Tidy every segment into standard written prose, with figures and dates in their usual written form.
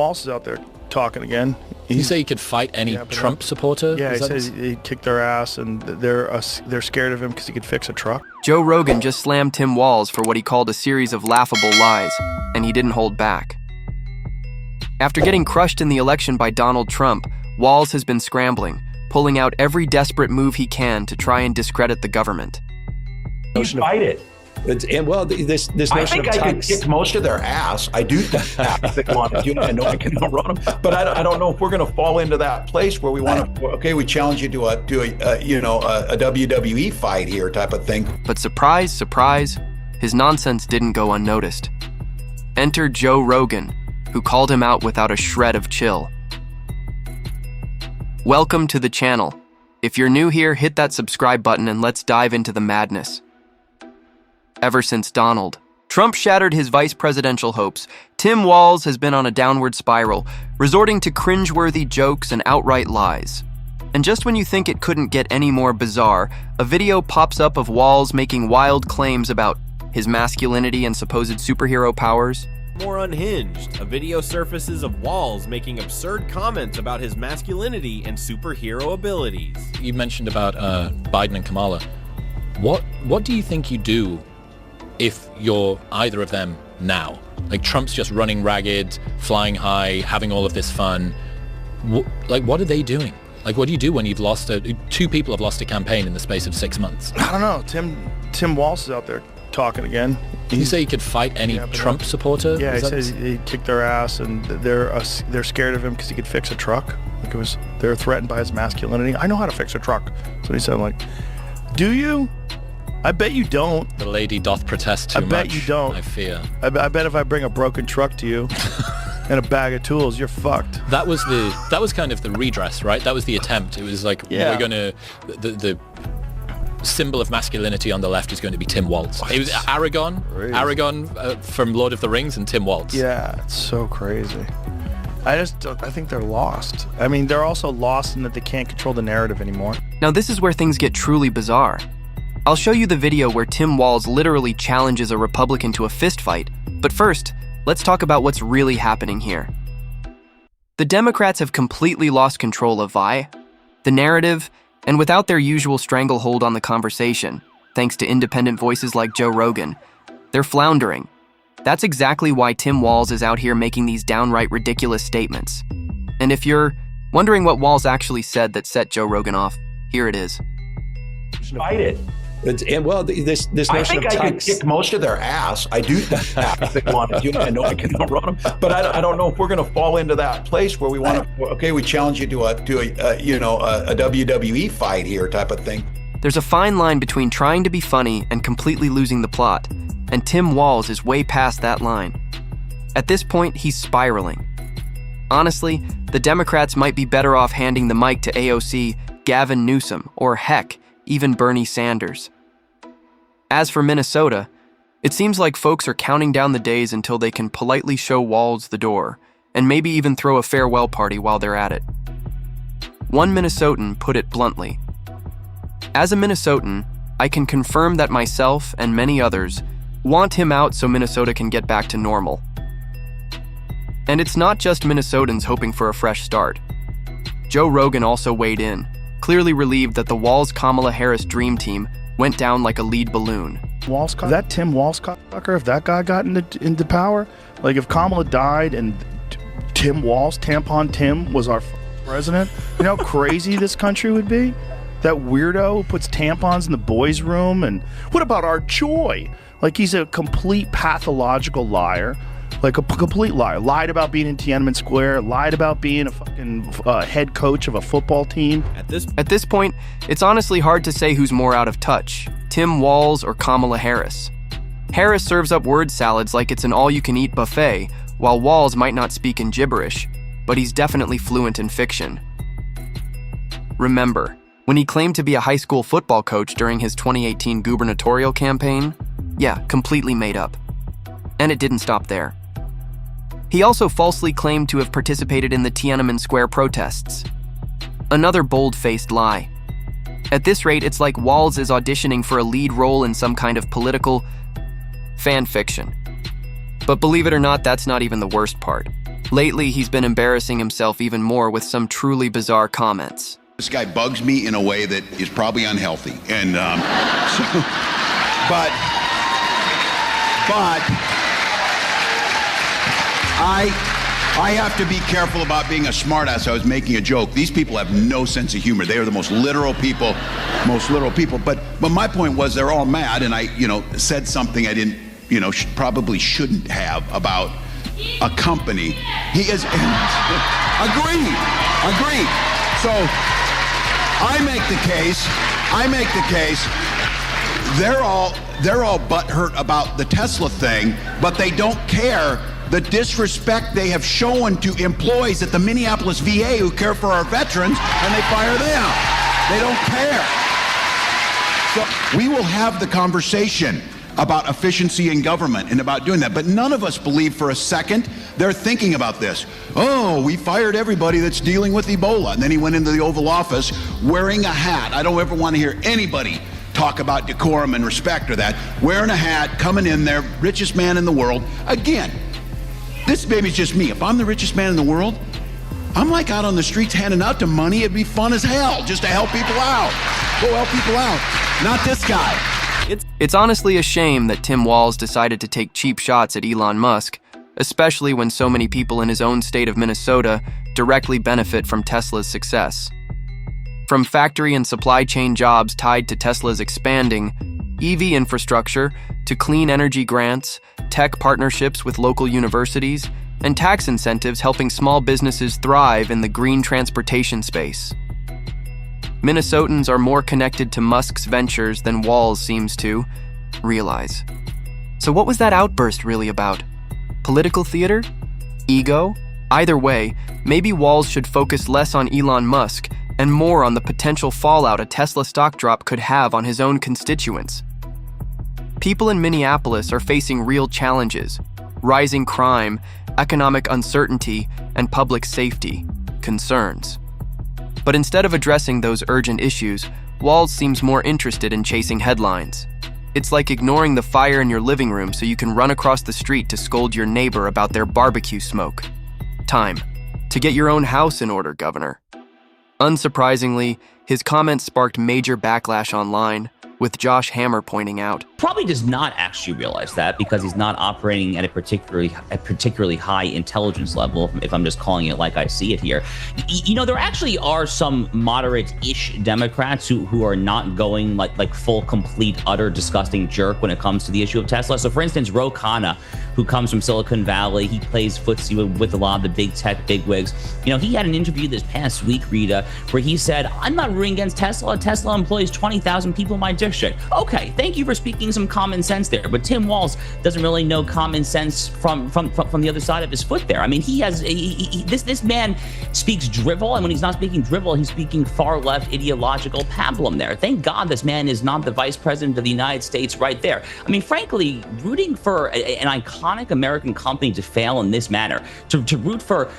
Walz is out there talking again. You say he could fight any Trump supporter? Yeah, he says he kicked their ass and they're scared of him because he could fix a truck. Joe Rogan just slammed Tim Walz for what he called a series of laughable lies, and he didn't hold back. After getting crushed in the election by Donald Trump, Walz has been scrambling, pulling out every desperate move he can to try and discredit the government. You fight it. And well, this I notion think of I could kick most of their ass. I do think that if they want to do it. I know I can outrun them, but I don't know if we're going to fall into that place where we want to. Okay, we challenge you to a WWE fight here type of thing. But surprise, surprise, his nonsense didn't go unnoticed. Enter Joe Rogan, who called him out without a shred of chill. Welcome to the channel. If you're new here, hit that subscribe button and let's dive into the madness. Ever since Donald Trump shattered his vice presidential hopes, Tim Walz has been on a downward spiral, resorting to cringeworthy jokes and outright lies. And just when you think it couldn't get any more bizarre, a video pops up of Walz making wild claims about his masculinity and supposed superhero powers. More unhinged, a video surfaces of Walz making absurd comments about his masculinity and superhero abilities. You mentioned about Biden and Kamala. What do you think you do if you're either of them now? Like, Trump's just running ragged, flying high, having all of this fun. What are they doing? Like, what do you do when you've lost two people have lost a campaign in the space of 6 months? I don't know. Tim Walz is out there talking again. You say he could fight any Trump supporter? Yeah, he says he kicked their ass and they're scared of him because he could fix a truck. Like, they're threatened by his masculinity. I know how to fix a truck. So he said, like, do you? I bet you don't. The lady doth protest too much. I bet you don't. I fear. I bet if I bring a broken truck to you and a bag of tools, you're fucked. That was kind of the redress, right? That was the attempt. It was like, we're gonna the symbol of masculinity on the left is going to be Tim Walz. It was Aragon from Lord of the Rings, and Tim Walz. Yeah, it's so crazy. I think they're lost. I mean, they're also lost in that they can't control the narrative anymore. Now this is where things get truly bizarre. I'll show you the video where Tim Walz literally challenges a Republican to a fistfight, but first, let's talk about what's really happening here. The Democrats have completely lost control of the narrative, and without their usual stranglehold on the conversation, thanks to independent voices like Joe Rogan, they're floundering. That's exactly why Tim Walz is out here making these downright ridiculous statements. And if you're wondering what Walz actually said that set Joe Rogan off, here it is. Fight it. And well, this notion I think of I could kick most of their ass. I do think that if they want to do it. I know I can outrun them, but I don't know if we're going to fall into that place where we want to. Okay, we challenge you to a WWE fight here type of thing. There's a fine line between trying to be funny and completely losing the plot, and Tim Walz is way past that line. At this point, he's spiraling. Honestly, the Democrats might be better off handing the mic to AOC, Gavin Newsom, or heck, even Bernie Sanders. As for Minnesota, it seems like folks are counting down the days until they can politely show Walz the door, and maybe even throw a farewell party while they're at it. One Minnesotan put it bluntly. As a Minnesotan, I can confirm that myself and many others want him out so Minnesota can get back to normal. And it's not just Minnesotans hoping for a fresh start. Joe Rogan also weighed in, clearly relieved that the Walz-Kamala Harris dream team went down like a lead balloon. Is that Tim Walz-Cocker? If that guy got into power? Like, if Kamala died and Tim Walz, Tampon Tim, was our president, you know how crazy this country would be? That weirdo who puts tampons in the boys' room, and what about our joy? Like, he's a complete pathological liar. Like a complete liar. Lied about being in Tiananmen Square, lied about being a fucking head coach of a football team. At this point, it's honestly hard to say who's more out of touch, Tim Walz or Kamala Harris. Harris serves up word salads like it's an all-you-can-eat buffet, while Walz might not speak in gibberish, but he's definitely fluent in fiction. Remember, when he claimed to be a high school football coach during his 2018 gubernatorial campaign? Yeah, completely made up. And it didn't stop there. He also falsely claimed to have participated in the Tiananmen Square protests. Another bold-faced lie. At this rate, it's like Walz is auditioning for a lead role in some kind of political fan fiction. But believe it or not, that's not even the worst part. Lately, he's been embarrassing himself even more with some truly bizarre comments. This guy bugs me in a way that is probably unhealthy. And but I have to be careful about being a smartass. I was making a joke. These people have no sense of humor. They are the most literal people. But my point was they're all mad, and I, said something I didn't, probably shouldn't have about a company. He is agreed. So I make the case. They're all butthurt about the Tesla thing, but they don't care the disrespect they have shown to employees at the Minneapolis VA who care for our veterans, and they fire them. They don't care. So we will have the conversation about efficiency in government and about doing that, but none of us believe for a second they're thinking about this. Oh, we fired everybody that's dealing with Ebola. And then he went into the Oval Office wearing a hat. I don't ever want to hear anybody talk about decorum and respect or that. Wearing a hat, coming in there, richest man in the world. Again, this baby's just me. If I'm the richest man in the world, I'm like out on the streets handing out the money. It'd be fun as hell just to help people out. Go help people out. Not this guy. It's honestly a shame that Tim Walz decided to take cheap shots at Elon Musk, especially when so many people in his own state of Minnesota directly benefit from Tesla's success. From factory and supply chain jobs tied to Tesla's expanding EV infrastructure to clean energy grants, tech partnerships with local universities, and tax incentives helping small businesses thrive in the green transportation space. Minnesotans are more connected to Musk's ventures than Walz seems to realize. So what was that outburst really about? Political theater? Ego? Either way, maybe Walz should focus less on Elon Musk and more on the potential fallout a Tesla stock drop could have on his own constituents. People in Minneapolis are facing real challenges: rising crime, economic uncertainty, and public safety concerns. But instead of addressing those urgent issues, Walz seems more interested in chasing headlines. It's like ignoring the fire in your living room so you can run across the street to scold your neighbor about their barbecue smoke. Time to get your own house in order, Governor. Unsurprisingly, his comments sparked major backlash online, with Josh Hammer pointing out. Probably does not actually realize that because he's not operating at a particularly high intelligence level, if I'm just calling it like I see it here. There actually are some moderate-ish Democrats who are not going like full, complete, utter, disgusting jerk when it comes to the issue of Tesla. So for instance, Ro Khanna, who comes from Silicon Valley, he plays footsie with a lot of the big tech bigwigs. He had an interview this past week, Rita, where he said, I'm not rooting against Tesla. Tesla employs 20,000 people in my district. Okay, thank you for speaking some common sense there, but Tim Walz doesn't really know common sense from the other side of his foot there. I mean, this man speaks drivel, and when he's not speaking drivel, he's speaking far left ideological pablum there. Thank God this man is not the vice president of the United States right there. I mean, frankly, rooting for an iconic American company to fail in this manner, to root for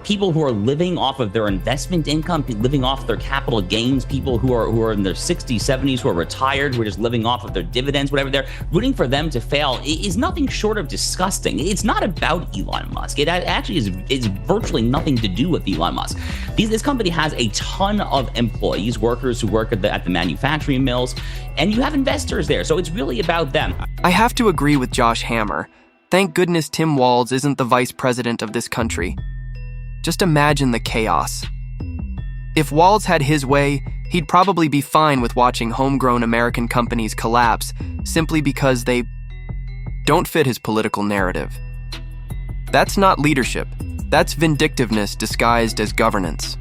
people who are living off of their investment income, living off their capital gains, people who are in their 60s, 70s, who are retired, who are just living off of their dividends, whatever they're rooting for them to fail is nothing short of disgusting. It's not about Elon Musk. It actually is virtually nothing to do with Elon Musk. This company has a ton of employees, workers who work at the manufacturing mills, and you have investors there. So it's really about them. I have to agree with Josh Hammer. Thank goodness Tim Walz isn't the vice president of this country. Just imagine the chaos. If Walz had his way, he'd probably be fine with watching homegrown American companies collapse simply because they don't fit his political narrative. That's not leadership. That's vindictiveness disguised as governance.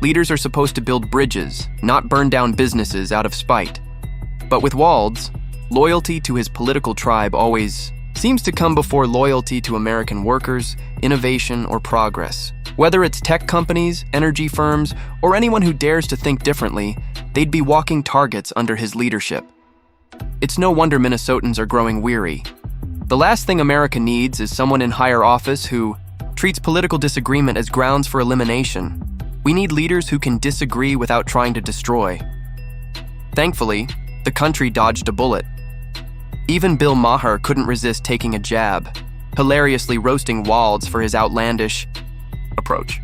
Leaders are supposed to build bridges, not burn down businesses out of spite. But with Walz, loyalty to his political tribe always seems to come before loyalty to American workers, innovation, or progress. Whether it's tech companies, energy firms, or anyone who dares to think differently, they'd be walking targets under his leadership. It's no wonder Minnesotans are growing weary. The last thing America needs is someone in higher office who treats political disagreement as grounds for elimination. We need leaders who can disagree without trying to destroy. Thankfully, the country dodged a bullet. Even Bill Maher couldn't resist taking a jab, hilariously roasting Walz for his outlandish approach.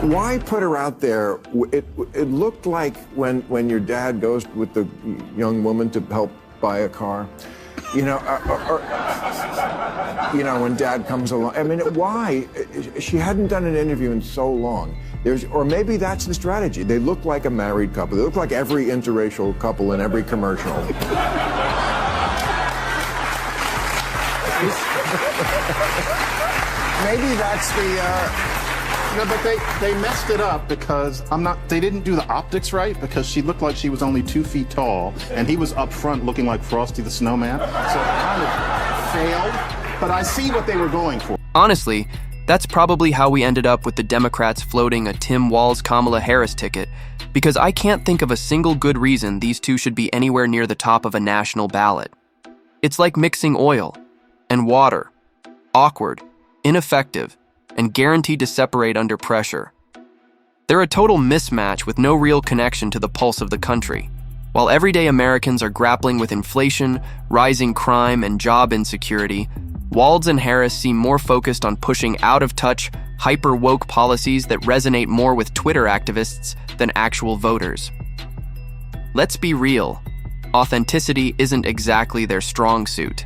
Why put her out there? It looked like when your dad goes with the young woman to help buy a car, you know, when dad comes along. I mean, why? She hadn't done an interview in so long. Or maybe that's the strategy. They look like a married couple. They look like every interracial couple in every commercial. Maybe that's the, but they messed it up because they didn't do the optics right, because she looked like she was only 2 feet tall and he was up front looking like Frosty the Snowman. So it kind of failed, but I see what they were going for. Honestly, that's probably how we ended up with the Democrats floating a Tim Walz-Kamala Harris ticket, because I can't think of a single good reason these two should be anywhere near the top of a national ballot. It's like mixing oil and water. Awkward, ineffective, and guaranteed to separate under pressure. They're a total mismatch with no real connection to the pulse of the country. While everyday Americans are grappling with inflation, rising crime, and job insecurity, Walz and Harris seem more focused on pushing out-of-touch, hyper-woke policies that resonate more with Twitter activists than actual voters. Let's be real, authenticity isn't exactly their strong suit.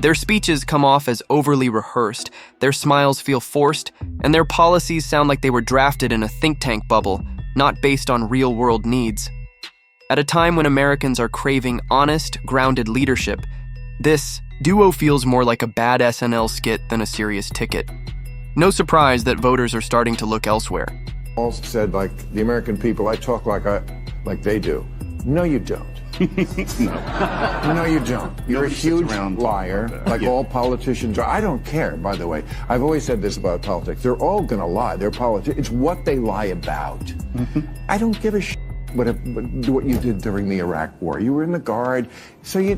Their speeches come off as overly rehearsed, their smiles feel forced, and their policies sound like they were drafted in a think tank bubble, not based on real-world needs. At a time when Americans are craving honest, grounded leadership, this duo feels more like a bad SNL skit than a serious ticket. No surprise that voters are starting to look elsewhere. Walz said, like, the American people, I talk like they do. No, you don't. No, you don't. You're a huge liar, like all politicians are. I don't care, by the way. I've always said this about politics. They're all going to lie. They're politics. It's what they lie about. I don't give a shit what you did during the Iraq War. You were in the Guard. So I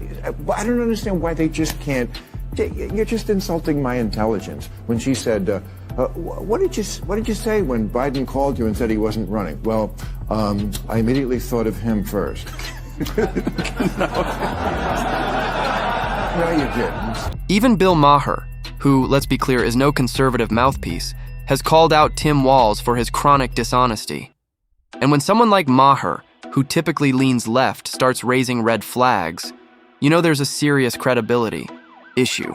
don't understand why they just can't. You're just insulting my intelligence. When she said, what did you say when Biden called you and said he wasn't running? Well, I immediately thought of him first. No, you didn't. Even Bill Maher, who, let's be clear, is no conservative mouthpiece, has called out Tim Walz for his chronic dishonesty. And when someone like Maher, who typically leans left, starts raising red flags, you know there's a serious credibility issue.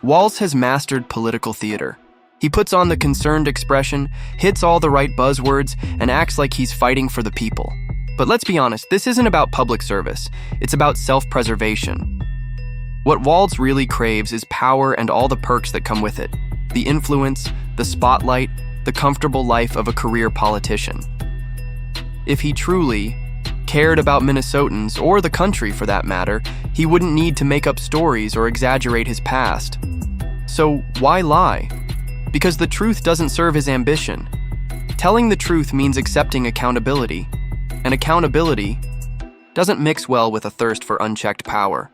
Walz has mastered political theater. He puts on the concerned expression, hits all the right buzzwords, and acts like he's fighting for the people. But let's be honest, this isn't about public service. It's about self-preservation. What Walz really craves is power and all the perks that come with it. The influence, the spotlight, the comfortable life of a career politician. If he truly cared about Minnesotans, or the country for that matter, he wouldn't need to make up stories or exaggerate his past. So why lie? Because the truth doesn't serve his ambition. Telling the truth means accepting accountability. And accountability doesn't mix well with a thirst for unchecked power.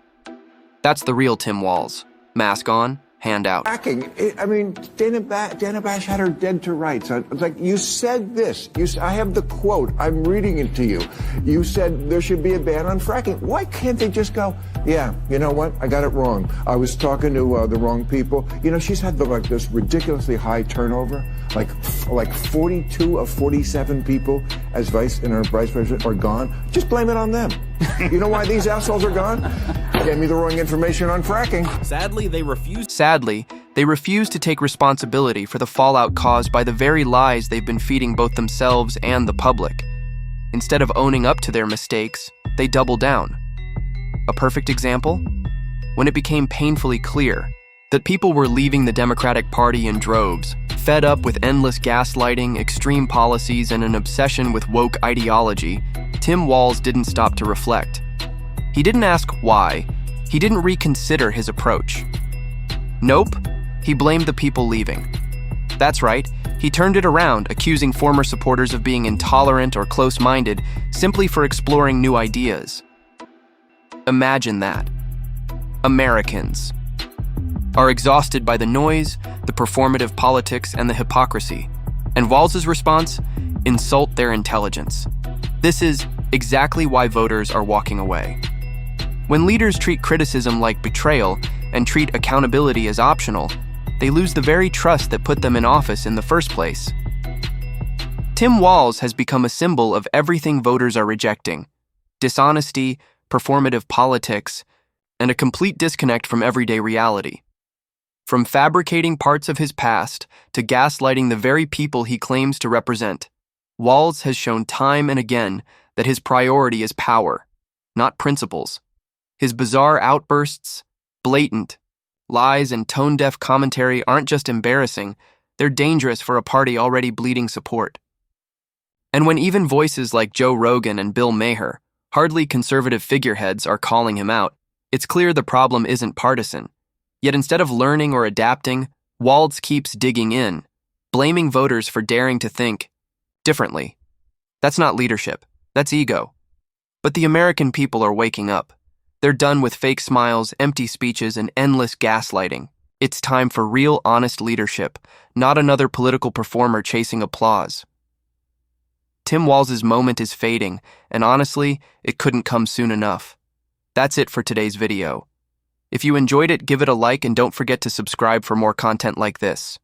That's the real Tim Walz. Mask on, hand out. I mean, Dana Bash had her dead to rights. It's like, you said this. I have the quote. I'm reading it to you. You said there should be a ban on fracking. Why can't they just go, yeah, you know what? I got it wrong. I was talking to the wrong people. You know, she's had this ridiculously high turnover. Like 42 of 47 people as vice president are gone. Just blame it on them. You know why these assholes are gone? Gave me the wrong information on fracking. Sadly, they refuse to take responsibility for the fallout caused by the very lies they've been feeding both themselves and the public. Instead of owning up to their mistakes, they double down. A perfect example? When it became painfully clear that people were leaving the Democratic Party in droves, fed up with endless gaslighting, extreme policies, and an obsession with woke ideology, Tim Walz didn't stop to reflect. He didn't ask why. He didn't reconsider his approach. Nope, he blamed the people leaving. That's right, he turned it around, accusing former supporters of being intolerant or close-minded simply for exploring new ideas. Imagine that. Americans are exhausted by the noise, the performative politics, and the hypocrisy. And Walz's response? Insult their intelligence. This is exactly why voters are walking away. When leaders treat criticism like betrayal, and treat accountability as optional, they lose the very trust that put them in office in the first place. Tim Walz has become a symbol of everything voters are rejecting: dishonesty, performative politics, and a complete disconnect from everyday reality. From fabricating parts of his past to gaslighting the very people he claims to represent, Walz has shown time and again that his priority is power, not principles. His bizarre outbursts, blatant lies, and tone-deaf commentary aren't just embarrassing, they're dangerous for a party already bleeding support. And when even voices like Joe Rogan and Bill Maher, hardly conservative figureheads, are calling him out, it's clear the problem isn't partisan. Yet instead of learning or adapting, Walz keeps digging in, blaming voters for daring to think differently. That's not leadership, that's ego. But the American people are waking up. They're done with fake smiles, empty speeches, and endless gaslighting. It's time for real, honest leadership, not another political performer chasing applause. Tim Walz's moment is fading, and honestly, it couldn't come soon enough. That's it for today's video. If you enjoyed it, give it a like and don't forget to subscribe for more content like this.